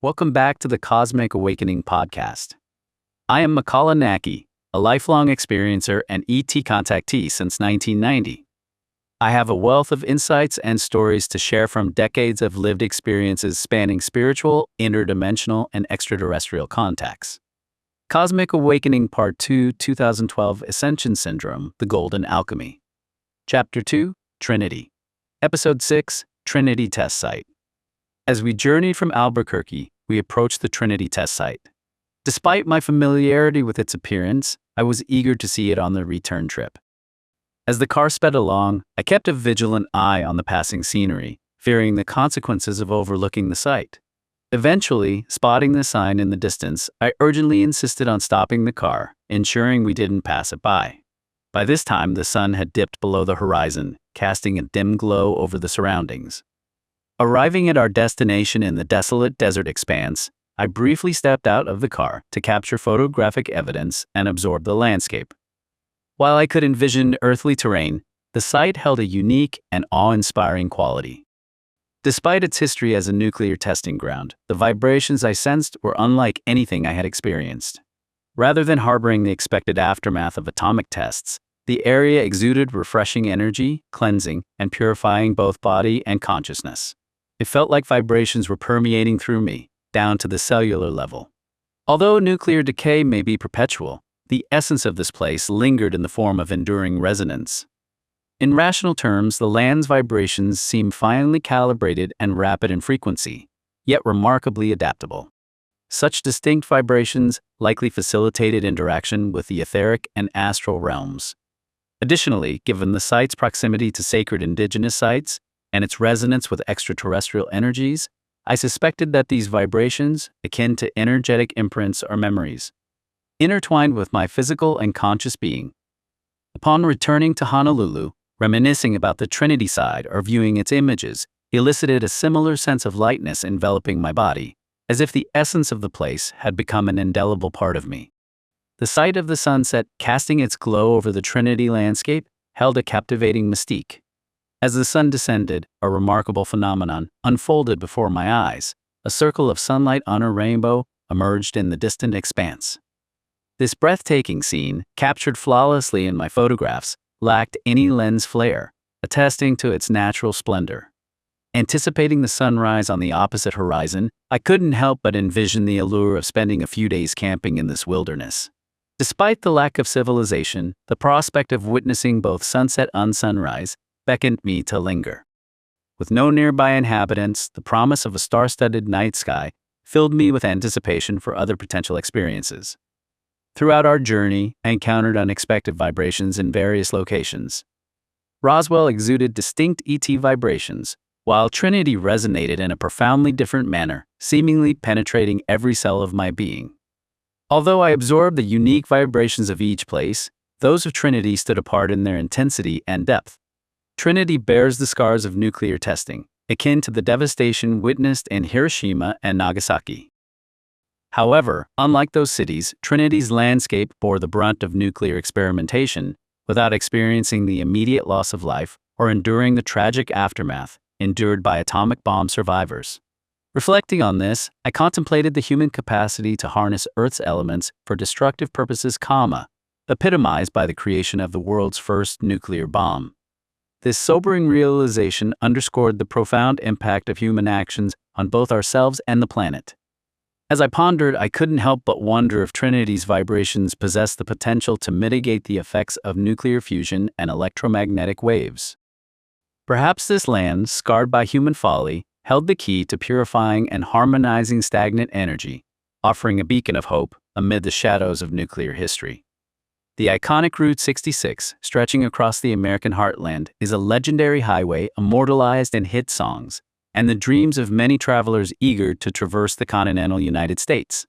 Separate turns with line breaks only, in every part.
Welcome back to the Cosmic Awakening podcast. I am Makāula Nakae, a lifelong experiencer and ET contactee since 1990. I have a wealth of insights and stories to share from decades of lived experiences spanning spiritual, interdimensional, and extraterrestrial contacts. Cosmic Awakening Part 2, 2012 Ascension Syndrome, The Golden Alchemy. Chapter 2, Trinity. Episode 6, Trinity Test Site. As we journeyed from Albuquerque, we approached the Trinity Test Site. Despite my familiarity with its appearance, I was eager to see it on the return trip. As the car sped along, I kept a vigilant eye on the passing scenery, fearing the consequences of overlooking the site. Eventually, spotting the sign in the distance, I urgently insisted on stopping the car, ensuring we didn't pass it by. By this time, the sun had dipped below the horizon, casting a dim glow over the surroundings. Arriving at our destination in the desolate desert expanse, I briefly stepped out of the car to capture photographic evidence and absorb the landscape. While I could envision earthly terrain, the site held a unique and awe-inspiring quality. Despite its history as a nuclear testing ground, the vibrations I sensed were unlike anything I had experienced. Rather than harboring the expected aftermath of atomic tests, the area exuded refreshing energy, cleansing, and purifying both body and consciousness. It felt like vibrations were permeating through me, down to the cellular level. Although nuclear decay may be perpetual, the essence of this place lingered in the form of enduring resonance. In rational terms, the land's vibrations seem finely calibrated and rapid in frequency, yet remarkably adaptable. Such distinct vibrations likely facilitated interaction with the etheric and astral realms. Additionally, given the site's proximity to sacred indigenous sites, and its resonance with extraterrestrial energies, I suspected that these vibrations, akin to energetic imprints or memories, intertwined with my physical and conscious being. Upon returning to Honolulu, reminiscing about the Trinity side or viewing its images elicited a similar sense of lightness enveloping my body, as if the essence of the place had become an indelible part of me. The sight of the sunset casting its glow over the Trinity landscape held a captivating mystique. As the sun descended, a remarkable phenomenon unfolded before my eyes. A circle of sunlight on a rainbow emerged in the distant expanse. This breathtaking scene, captured flawlessly in my photographs, lacked any lens flare, attesting to its natural splendor. Anticipating the sunrise on the opposite horizon, I couldn't help but envision the allure of spending a few days camping in this wilderness. Despite the lack of civilization, the prospect of witnessing both sunset and sunrise beckoned me to linger. With no nearby inhabitants, the promise of a star-studded night sky filled me with anticipation for other potential experiences. Throughout our journey, I encountered unexpected vibrations in various locations. Roswell exuded distinct ET vibrations, while Trinity resonated in a profoundly different manner, seemingly penetrating every cell of my being. Although I absorbed the unique vibrations of each place, those of Trinity stood apart in their intensity and depth. Trinity bears the scars of nuclear testing, akin to the devastation witnessed in Hiroshima and Nagasaki. However, unlike those cities, Trinity's landscape bore the brunt of nuclear experimentation without experiencing the immediate loss of life or enduring the tragic aftermath endured by atomic bomb survivors. Reflecting on this, I contemplated the human capacity to harness Earth's elements for destructive purposes, epitomized by the creation of the world's first nuclear bomb. This sobering realization underscored the profound impact of human actions on both ourselves and the planet. As I pondered, I couldn't help but wonder if Trinity's vibrations possessed the potential to mitigate the effects of nuclear fusion and electromagnetic waves. Perhaps this land, scarred by human folly, held the key to purifying and harmonizing stagnant energy, offering a beacon of hope amid the shadows of nuclear history. The iconic Route 66, stretching across the American heartland, is a legendary highway immortalized in hit songs and the dreams of many travelers eager to traverse the continental United States.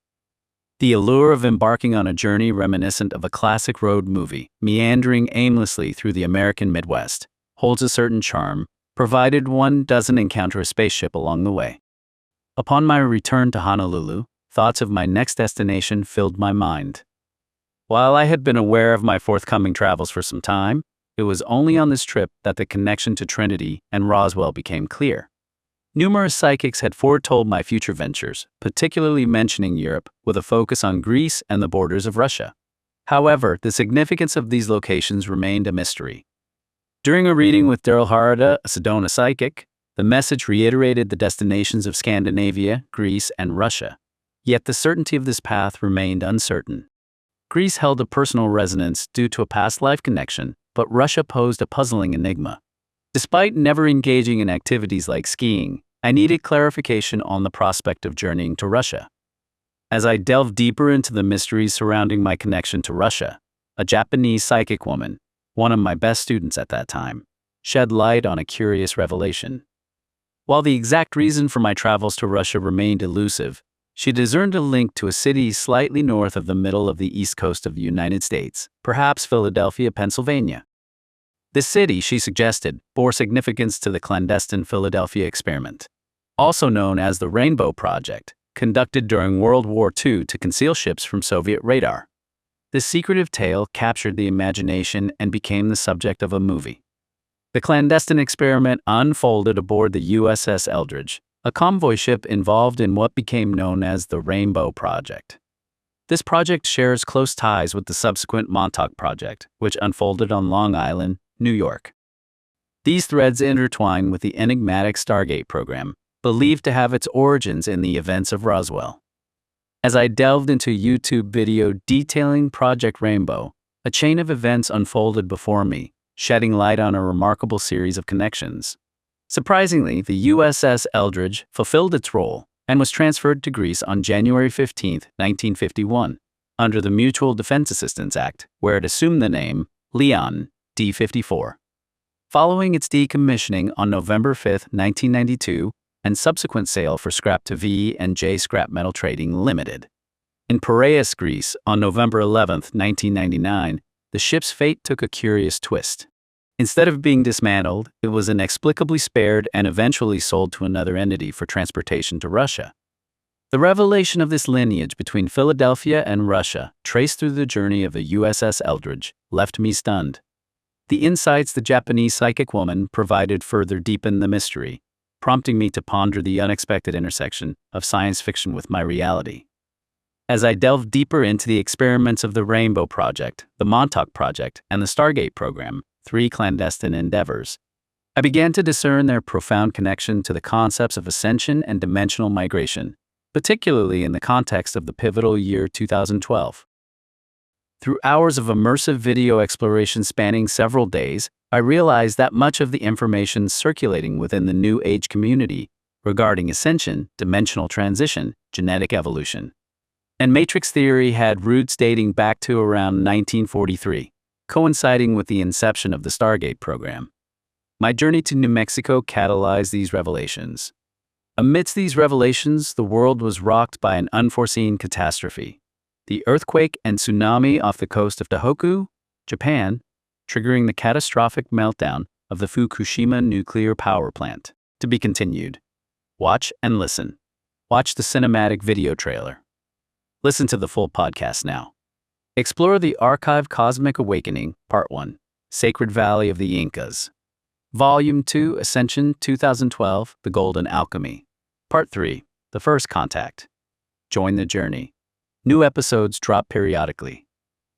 The allure of embarking on a journey reminiscent of a classic road movie, meandering aimlessly through the American Midwest, holds a certain charm, provided one doesn't encounter a spaceship along the way. Upon my return to Honolulu, thoughts of my next destination filled my mind. While I had been aware of my forthcoming travels for some time, it was only on this trip that the connection to Trinity and Roswell became clear. Numerous psychics had foretold my future ventures, particularly mentioning Europe, with a focus on Greece and the borders of Russia. However, the significance of these locations remained a mystery. During a reading with Daryl Harada, a Sedona psychic, the message reiterated the destinations of Scandinavia, Greece, and Russia. Yet the certainty of this path remained uncertain. Greece held a personal resonance due to a past life connection, but Russia posed a puzzling enigma. Despite never engaging in activities like skiing, I needed clarification on the prospect of journeying to Russia. As I delved deeper into the mysteries surrounding my connection to Russia, a Japanese psychic woman, one of my best students at that time, shed light on a curious revelation. While the exact reason for my travels to Russia remained elusive, she discerned a link to a city slightly north of the middle of the east coast of the United States, perhaps Philadelphia, Pennsylvania. This city, she suggested, bore significance to the clandestine Philadelphia experiment, also known as the Rainbow Project, conducted during World War II to conceal ships from Soviet radar. This secretive tale captured the imagination and became the subject of a movie. The clandestine experiment unfolded aboard the U.S.SS Eldridge, a convoy ship involved in what became known as the Rainbow Project. This project shares close ties with the subsequent Montauk Project, which unfolded on Long Island, New York. These threads intertwine with the enigmatic Stargate Program, believed to have its origins in the events of Roswell. As I delved into a YouTube video detailing Project Rainbow, a chain of events unfolded before me, shedding light on a remarkable series of connections. Surprisingly, the USS Eldridge fulfilled its role and was transferred to Greece on January 15, 1951, under the Mutual Defense Assistance Act, where it assumed the name Leon D-54. Following its decommissioning on November 5, 1992, and subsequent sale for scrap to V&J Scrap Metal Trading Limited. In Piraeus, Greece, on November 11, 1999, the ship's fate took a curious twist. Instead of being dismantled, it was inexplicably spared and eventually sold to another entity for transportation to Russia. The revelation of this lineage between Philadelphia and Russia, traced through the journey of the USS Eldridge, left me stunned. The insights the Japanese psychic woman provided further deepened the mystery, prompting me to ponder the unexpected intersection of science fiction with my reality. As I delved deeper into the experiments of the Rainbow Project, the Montauk Project, and the Stargate Program, 3 clandestine endeavors, I began to discern their profound connection to the concepts of ascension and dimensional migration, particularly in the context of the pivotal year 2012. Through hours of immersive video exploration spanning several days, I realized that much of the information circulating within the New Age community regarding ascension, dimensional transition, genetic evolution, and matrix theory had roots dating back to around 1943, coinciding with the inception of the Stargate Program. My journey to New Mexico catalyzed these revelations. Amidst these revelations, the world was rocked by an unforeseen catastrophe. The earthquake and tsunami off the coast of Tohoku, Japan, triggering the catastrophic meltdown of the Fukushima nuclear power plant. To be continued. Watch and listen. Watch the cinematic video trailer. Listen to the full podcast now. Explore the Archive Cosmic Awakening, Part 1, Sacred Valley of the Incas. Volume 2, Ascension 2012, The Golden Alchemy. Part 3, The First Contact. Join the journey. New episodes drop periodically.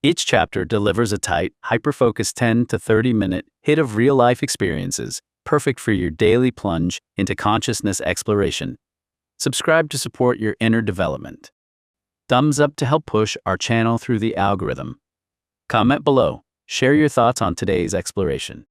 Each chapter delivers a tight, hyper-focused 10 to 30-minute hit of real-life experiences, perfect for your daily plunge into consciousness exploration. Subscribe to support your inner development. Thumbs up to help push our channel through the algorithm. Comment below. Share your thoughts on today's exploration.